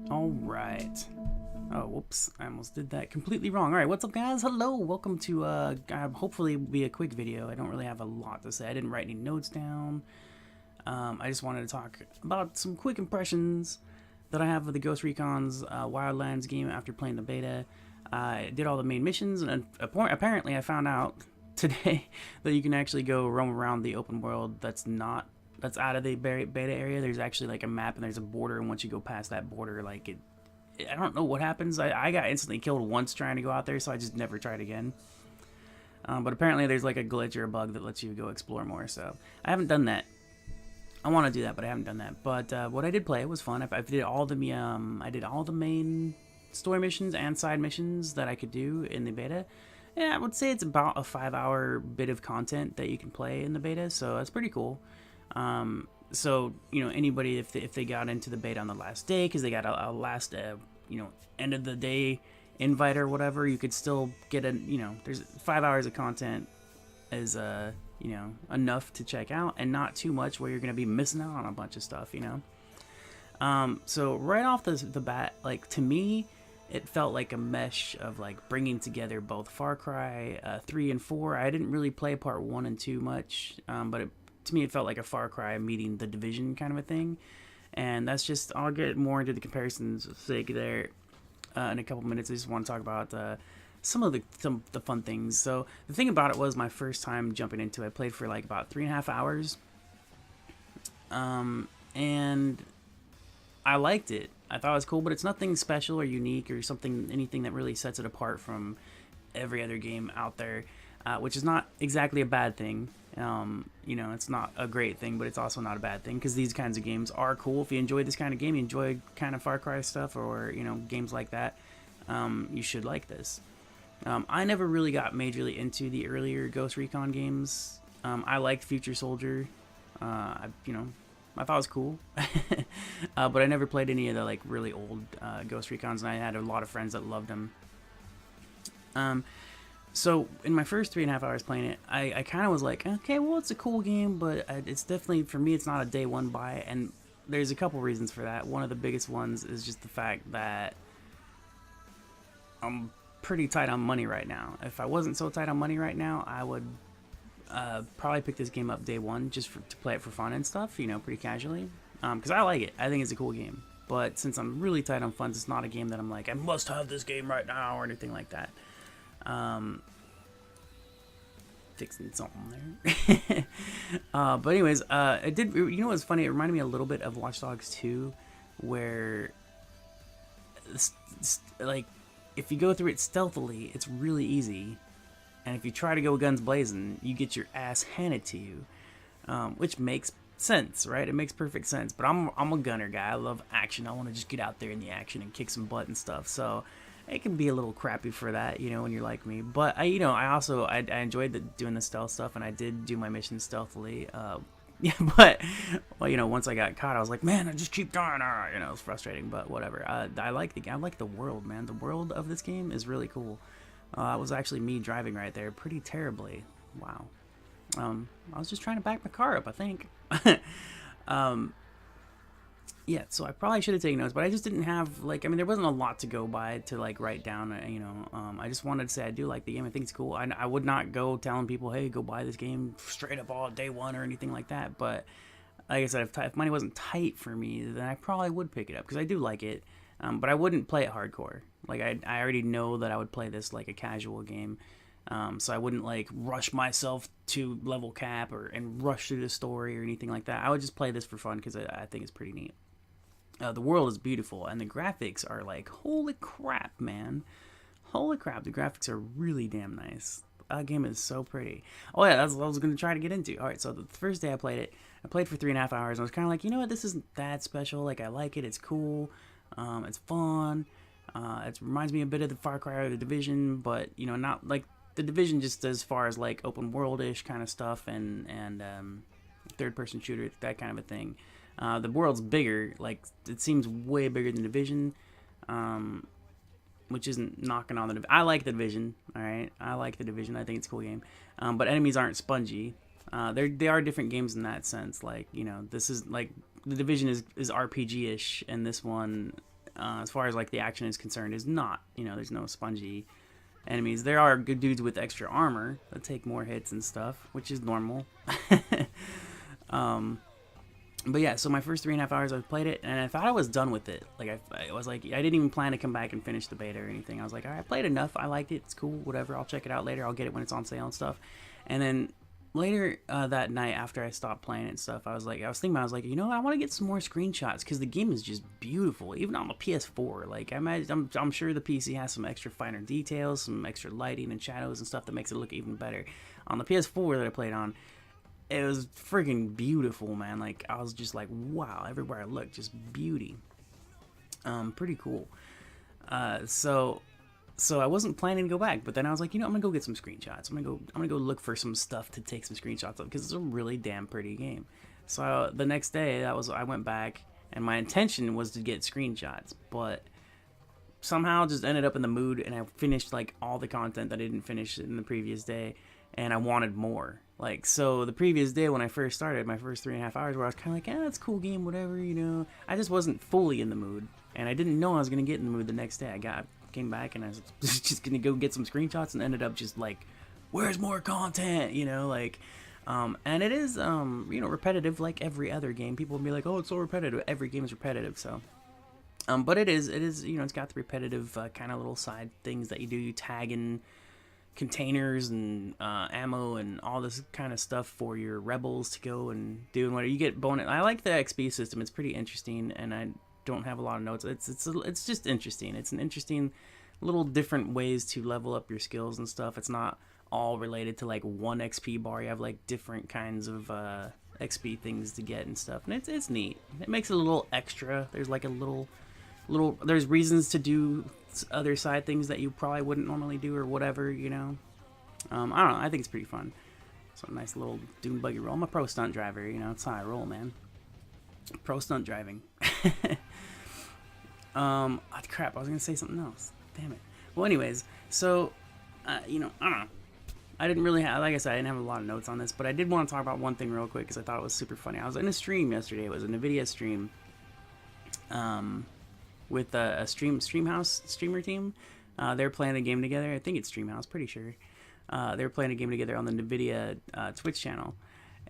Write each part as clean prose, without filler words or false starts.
All right. Oh, whoops. I almost did that completely wrong. All right, what's up, guys? Hello. Welcome to, hopefully be a quick video. I don't really have a lot to say. I didn't write any notes down. I just wanted to talk about some quick impressions that I have of the Ghost Recon's Wildlands game after playing the beta. I did all the main missions, and apparently I found out today that you can actually go roam around the open world that's out of the beta area. There's actually like a map and there's a border, and once you go past that border, like I don't know what happens. I got instantly killed once trying to go out there, so I just never tried again. But apparently there's like a glitch or a bug that lets you go explore more, so I haven't done that. I want to do that, but I haven't done that. But what I did play was fun. I did all the main story missions and side missions that I could do in the beta. Yeah, I would say it's about a 5-hour bit of content that you can play in the beta, so that's pretty cool. So anybody, if they got into the beta on the last day, because they got a last end of the day invite or whatever, you could still get there's 5 hours of content is enough to check out, and not too much where you're gonna be missing out on a bunch of stuff. So right off the bat, like, to me, it felt like a mesh of like bringing together both Far Cry 3 and 4. I didn't really play part 1 and 2 much, but to me it felt like a Far Cry meeting the Division kind of a thing. And that's just, I'll get more into the comparisons sake there in a couple minutes. I just want to talk about some of the fun things. So the thing about it was my first time jumping into it. I played for like about 3.5 hours, and I liked it. I thought it was cool, but it's nothing special or unique or anything that really sets it apart from every other game out there, which is not exactly a bad thing. It's not a great thing, but it's also not a bad thing, because these kinds of games are cool. If you enjoy this kind of game, you enjoy kind of Far Cry stuff, or games like that, you should like this. I never really got majorly into the earlier Ghost Recon games. I liked Future Soldier. I thought it was cool. But I never played any of the like really old Ghost Recons, and I had a lot of friends that loved them. So in my first 3.5 hours playing it, I kind of was like, okay, well, it's a cool game, but it's definitely, for me, it's not a day one buy. And there's a couple reasons for that. One of the biggest ones is just the fact that I'm pretty tight on money right now. If I wasn't so tight on money right now, I would probably pick this game up day one just to play it for fun and stuff, pretty casually. Because I like it. I think it's a cool game. But since I'm really tight on funds, it's not a game that I'm like, I must have this game right now or anything like that. Fixing something there. But anyways, it did. What's funny? It reminded me a little bit of Watch Dogs 2, where like, if you go through it stealthily, it's really easy, and if you try to go guns blazing, you get your ass handed to you, which makes sense, right? It makes perfect sense. But I'm a gunner guy. I love action. I want to just get out there in the action and kick some butt and stuff. So it can be a little crappy for that, when you're like me. But I enjoyed doing the stealth stuff, and I did do my mission stealthily. Yeah, but well, once I got caught, I was like, man, I just keep dying. It was frustrating, but whatever. I like the world, man. The world of this game is really cool. It was actually me driving right there, pretty terribly. Wow. I was just trying to back my car up, I think. Yeah, so I probably should have taken notes, but I just didn't have, there wasn't a lot to go by to, write down, I just wanted to say I do like the game. I think it's cool. I would not go telling people, hey, go buy this game straight up all day one or anything like that, but like I said, if money wasn't tight for me, then I probably would pick it up, because I do like it, but I wouldn't play it hardcore. I already know that I would play this like a casual game, so I wouldn't, rush myself to level cap and rush through the story or anything like that. I would just play this for fun, because I think it's pretty neat. The world is beautiful, and the graphics are like, holy crap, man. Holy crap, the graphics are really damn nice. That game is so pretty. Oh yeah, that's what I was going to try to get into. Alright, so the first day I played it, I played for 3.5 hours, and I was kind of like, you know what, this isn't that special. I like it, it's cool, it's fun, it reminds me a bit of the Far Cry or the Division, but, not like the Division, just as far as, open world-ish kind of stuff, and third-person shooter, that kind of a thing. The world's bigger, it seems way bigger than Division, which isn't knocking on the Division. I like the Division, alright? I like the Division, I think it's a cool game. But enemies aren't spongy. They are different games in that sense. This is, the Division is RPG-ish, and this one as far as like the action is concerned, is not. You know, there's no spongy enemies. There are good dudes with extra armor that take more hits and stuff, which is normal. But yeah, so my first 3.5 hours I played it, and I thought I was done with it. Like I was like, I didn't even plan to come back and finish the beta or anything. I was like, all right, I played enough. I liked it. It's cool. Whatever. I'll check it out later. I'll get it when it's on sale and stuff. And then later that night, after I stopped playing and stuff, I was thinking, you know, I want to get some more screenshots because the game is just beautiful, even on the PS4. Like I'm sure the PC has some extra finer details, some extra lighting and shadows and stuff that makes it look even better. On the PS4 that I played on, it was freaking beautiful, man. Like I was just like, wow, everywhere I looked, just beauty. Pretty cool. So I wasn't planning to go back, but then I was like, you know, I'm gonna go get some screenshots. I'm gonna go look for some stuff to take some screenshots of because it's a really damn pretty game. So the next day, I went back, and my intention was to get screenshots, but somehow just ended up in the mood, and I finished like all the content that I didn't finish in the previous day, and I wanted more. Like, so the previous day when I first started, my first 3.5 hours, where I was kind of like, it's a cool game, whatever, you know. I just wasn't fully in the mood, and I didn't know I was gonna get in the mood the next day. Came back and I was just gonna go get some screenshots and ended up just like, where's more content, you know, like, and it is, you know, repetitive like every other game. People will be like, oh, it's so repetitive. Every game is repetitive, so, but it is, you know, it's got the repetitive kind of little side things that you do. You tag in containers and ammo and all this kind of stuff for your rebels to go and do, and whatever you get bonus. I like the XP system. It's pretty interesting, and I don't have a lot of notes. It's just interesting. It's an interesting little different ways to level up your skills and stuff. It's not all related to like one XP bar. You have like different kinds of XP things to get and stuff, and it's neat. It makes it a little extra. There's like a little there's reasons to do other side things that you probably wouldn't normally do or whatever, you know. I don't know. I think it's pretty fun. So nice little dune buggy roll. I'm a pro stunt driver, you know. It's how I roll, man. Pro stunt driving. Oh, crap, I was gonna say something else. Damn it. Well, anyways, so you know, I don't know. I didn't really have, like I said, I didn't have a lot of notes on this, but I did want to talk about one thing real quick because I thought it was super funny. I was in a stream yesterday. It was a NVIDIA stream, with a Streamhouse streamer team. They're playing a game together. I think it's Streamhouse, pretty sure. They're playing a game together on the NVIDIA Twitch channel.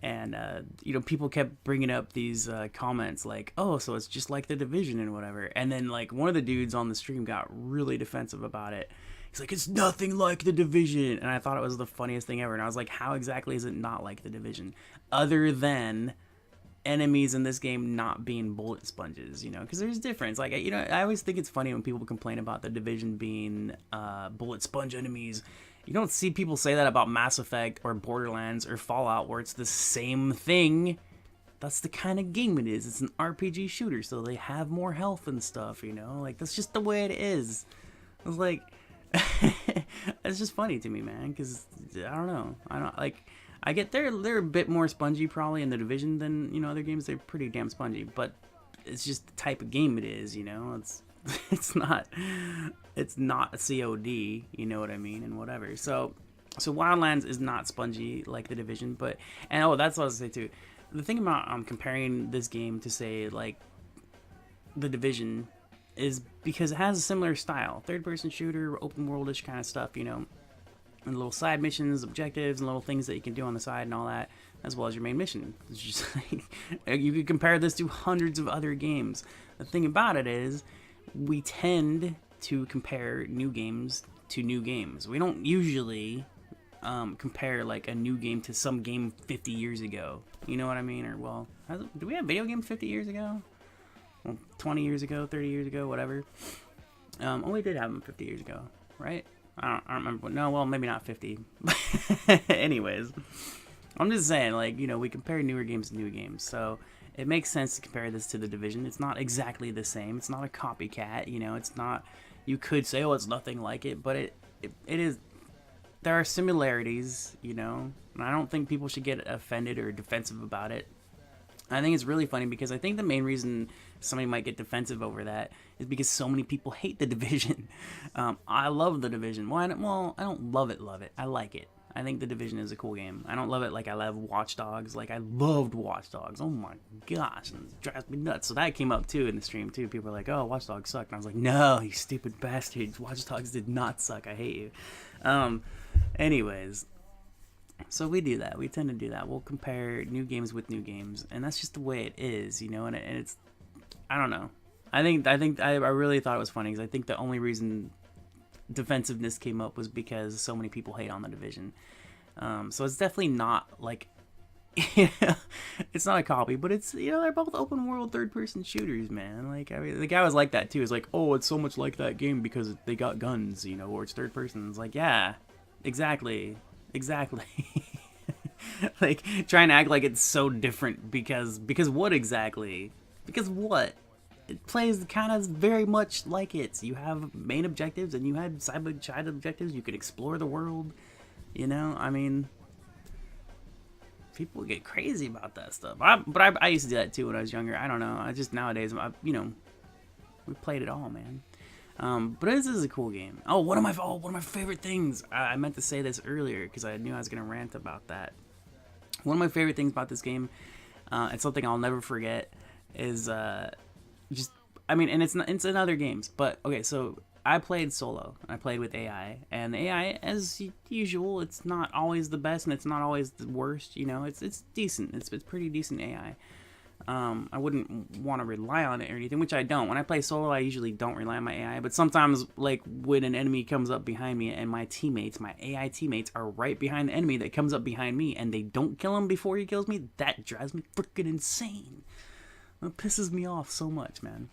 And, you know, people kept bringing up these comments like, oh, so it's just like The Division and whatever. And then, like, one of the dudes on the stream got really defensive about it. He's like, it's nothing like The Division. And I thought it was the funniest thing ever. And I was like, how exactly is it not like The Division? Other than enemies in this game not being bullet sponges, you know? Because there's difference. Like, you know, I always think it's funny when people complain about The Division being bullet sponge enemies. You don't see people say that about Mass Effect or Borderlands or Fallout, where it's the same thing. That's the kind of game it is. It's an RPG shooter, so they have more health and stuff, you know? Like, that's just the way it is. I was like, it's just funny to me, man, because, I don't know. I get they're a bit more spongy probably in The Division than, you know, other games. They're pretty damn spongy, but it's just the type of game it is, you know? It's not a COD, you know what I mean, and whatever. So Wildlands is not spongy like The Division, but, and oh, that's what I was gonna say too. The thing about comparing this game to, say, like The Division is because it has a similar style, third-person shooter, open worldish kind of stuff, you know, and little side missions, objectives, and little things that you can do on the side and all that, as well as your main mission. It's just like, you could compare this to hundreds of other games. The thing about it is, we tend to compare new games to new games. We don't usually compare like a new game to some game 50 years ago. You know what I mean? Or, well, do we have video games 50 years ago? Well, 20 years ago, 30 years ago, whatever. Oh, we did have them 50 years ago, right? I don't remember. No, well, maybe not 50. Anyways, I'm just saying, like, you know, we compare newer games to new games. So it makes sense to compare this to The Division. It's not exactly the same. It's not a copycat, you know. It's not, you could say, oh, it's nothing like it, but it is, there are similarities, you know, and I don't think people should get offended or defensive about it. I think it's really funny because I think the main reason somebody might get defensive over that is because so many people hate The Division. I love The Division. Well, I don't love it. I like it. I think The Division is a cool game. I don't love it like I love Watch Dogs. Like, I loved Watch Dogs. Oh my gosh, and it drives me nuts. So that came up too in the stream too. People were like, "Oh, Watch Dogs sucked," and I was like, "No, you stupid bastards! Watch Dogs did not suck. I hate you." Anyways, so we do that. We tend to do that. We'll compare new games with new games, and that's just the way it is, you know. And it's, I don't know. I really thought it was funny because I think the only reason defensiveness came up was because so many people hate on The Division. So it's definitely not like, it's not a copy, but it's, you know, they're both open world third person shooters, man. Like, I mean, the guy was like that too. It's like, oh, it's so much like that game because they got guns, you know, or it's third person. It's like, yeah, exactly. Like, trying to act like it's so different because what exactly? Because what? It plays kind of very much like it. You have main objectives and you have side objectives. You can explore the world. You know, I mean, people get crazy about that stuff. But I used to do that too when I was younger. I don't know. I just nowadays, you know, we played it all, man. But this is a cool game. Oh, one of my favorite things. I meant to say this earlier because I knew I was gonna rant about that. One of my favorite things about this game, and something I'll never forget, is just, I mean, and it's in other games, but okay, so I played solo. I played with AI, and the AI, as usual, it's not always the best, and it's not always the worst. You know, it's decent. It's pretty decent AI. I wouldn't want to rely on it or anything, which I don't. When I play solo, I usually don't rely on my AI, but sometimes, like, when an enemy comes up behind me and my AI teammates, are right behind the enemy that comes up behind me, and they don't kill him before he kills me, that drives me freaking insane. It pisses me off so much, man.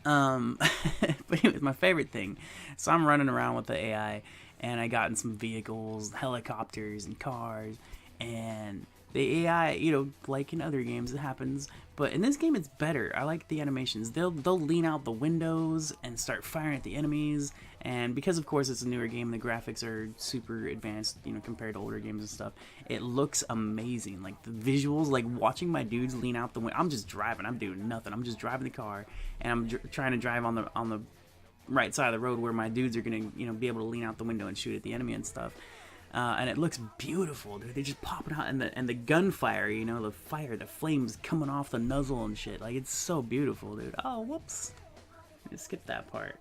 But anyways, my favorite thing. So I'm running around with the AI, and I got in some vehicles, helicopters, and cars, and the AI, you know, like in other games, it happens. But in this game, it's better. I like the animations. They'll lean out the windows and start firing at the enemies. And because, of course, it's a newer game, the graphics are super advanced, you know, compared to older games and stuff. It looks amazing. Like, the visuals, like, watching my dudes lean out the window. I'm just driving. I'm doing nothing. I'm just driving the car, and I'm trying to drive on the right side of the road where my dudes are going to, you know, be able to lean out the window and shoot at the enemy and stuff. And it looks beautiful, dude. They're just popping out, and the gunfire, you know, the flames coming off the nozzle and shit. Like, it's so beautiful, dude. Oh, whoops. Just skip that part.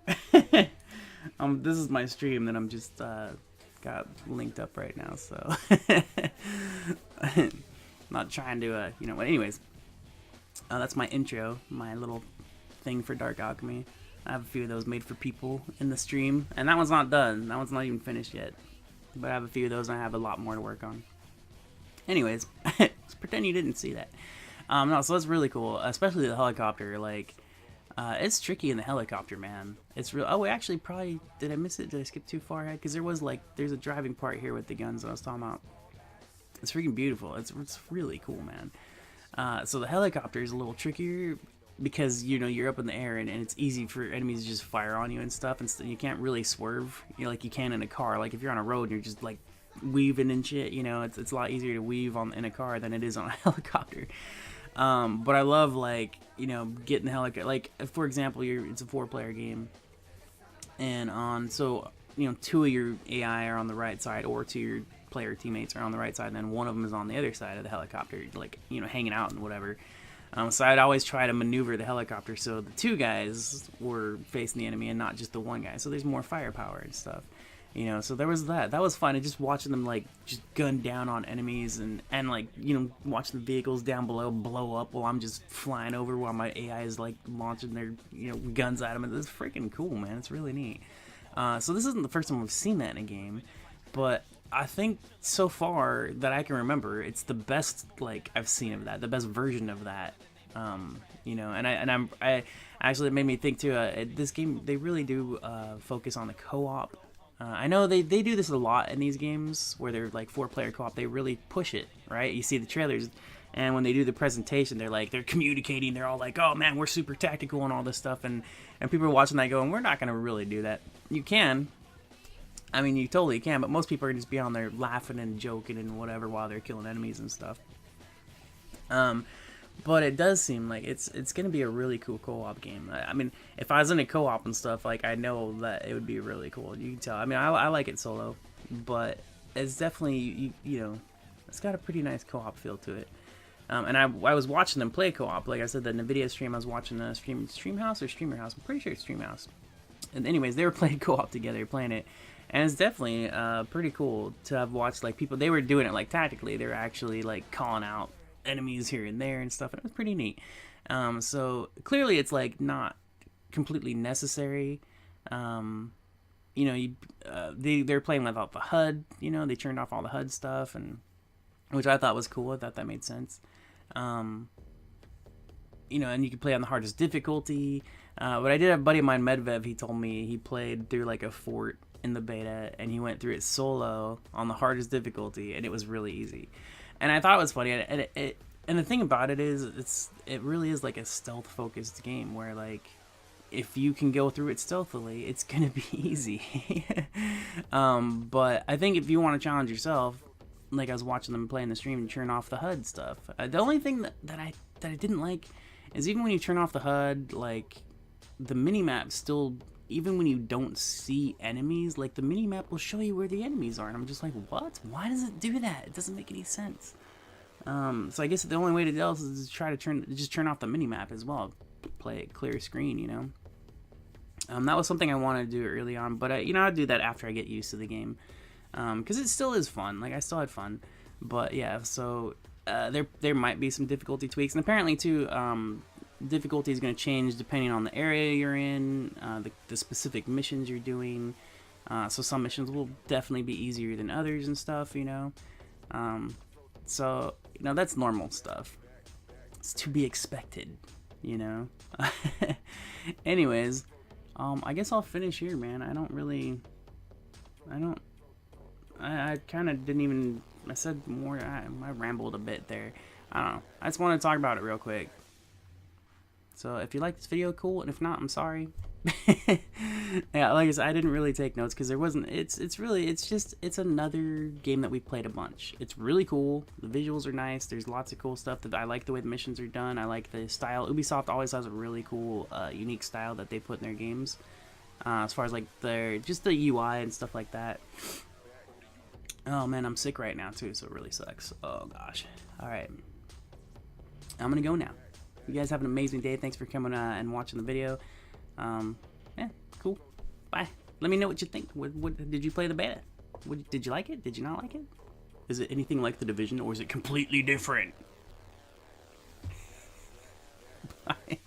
This is my stream that I'm just got linked up right now, so not trying to, you know. But anyways, that's my intro, my little thing for Dark Alchemy. I have a few of those made for people in the stream, and that one's not done. That one's not even finished yet. But I have a few of those, and I have a lot more to work on. Anyways, let's pretend you didn't see that. No, so that's really cool, especially the helicopter. Like, it's tricky in the helicopter, man. It's real. Oh, actually, probably, did I miss it? Did I skip too far ahead? Because there's a driving part here with the guns that I was talking about. It's freaking beautiful. It's really cool, man. So the helicopter is a little trickier because, you know, you're up in the air, and it's easy for enemies to just fire on you and stuff, and you can't really swerve, you know, like you can in a car. Like, if you're on a road and you're just, like, weaving and shit, you know, it's a lot easier to weave in a car than it is on a helicopter. But I love, like, you know, getting the helicopter. Like, for example, it's a 4-player game, and so, you know, 2 of your AI are on the right side, or 2 of your player teammates are on the right side, and then one of them is on the other side of the helicopter, like, you know, hanging out and whatever. So I'd always try to maneuver the helicopter so the 2 guys were facing the enemy and not just the 1 guy. So there's more firepower and stuff, you know. So there was that. That was fun. And just watching them, like, just gun down on enemies and like, you know, watching the vehicles down below blow up while I'm just flying over while my AI is, like, launching their, you know, guns at them. And it's freaking cool, man. It's really neat. So this isn't the first time we've seen that in a game, but I think so far that I can remember, it's the best, like, I've seen of that, the best version of that. You know, and I actually, it made me think too. This game, they really do focus on the co-op. I know they do this a lot in these games where they're like 4-player co-op. They really push it, right? You see the trailers, and when they do the presentation, they're communicating. They're all like, "Oh man, we're super tactical and all this stuff," and people are watching that going, "We're not gonna really do that." You can. I mean, you totally can, but most people are just be on there laughing and joking and whatever while they're killing enemies and stuff. But it does seem like it's going to be a really cool co-op game. I mean, if I was in a co-op and stuff, like, I know that it would be really cool. You can tell. I mean, I like it solo, but it's definitely, you know, it's got a pretty nice co-op feel to it. And I was watching them play co-op. Like I said, the NVIDIA stream, I was watching the Streamhouse or Streamer House. I'm pretty sure it's Streamhouse. And anyways, they were playing co-op together, playing it. And it's definitely pretty cool to have watched, like, people, they were doing it, like, tactically. They were actually, like, calling out enemies here and there and stuff, and it was pretty neat. So, clearly it's, like, not completely necessary. You know, they're playing without the HUD, you know, they turned off all the HUD stuff, and which I thought was cool. I thought that made sense. You know, and you can play on the hardest difficulty. But I did have a buddy of mine, Medvev, he told me he played through, like, a fort in the beta, and he went through it solo on the hardest difficulty, and it was really easy. And I thought it was funny, and the thing about it is, it really is like a stealth-focused game, where, like, if you can go through it stealthily, it's gonna be easy. But I think if you want to challenge yourself, like I was watching them play in the stream and turn off the HUD stuff. The only thing that I didn't like is even when you turn off the HUD, like, the minimap still, even when you don't see enemies, like, the minimap will show you where the enemies are, and I'm just like, what? Why does it do that? It doesn't make any sense. So I guess the only way to do this is to try to just turn off the minimap as well, play it clear screen, you know. That was something I wanted to do early on, but you know, I'd do that after I get used to the game, because it still is fun. Like, I still had fun, but yeah. So there might be some difficulty tweaks, and apparently too, difficulty is going to change depending on the area you're in, the specific missions you're doing. So some missions will definitely be easier than others and stuff, you know. So, you know, that's normal stuff. It's to be expected, you know. Anyways, I guess I'll finish here, man. I kind of didn't even, I said more, I rambled a bit there. I don't know. I just want to talk about it real quick. So if you like this video, cool, and if not, I'm sorry. Yeah, like I said, I didn't really take notes because there wasn't, it's another game that we played a bunch. It's really cool. The visuals are nice. There's lots of cool stuff. That I like the way the missions are done. I like the style. Ubisoft always has a really cool, unique style that they put in their games. As far as, like, just the UI and stuff like that. Oh man, I'm sick right now too, so it really sucks. Oh gosh. Alright. I'm gonna go now. You guys have an amazing day. Thanks for coming and watching the video. Yeah, cool. Bye. Let me know what you think. What did you play the beta? Did you like it? Did you not like it? Is it anything like The Division, or is it completely different? Bye.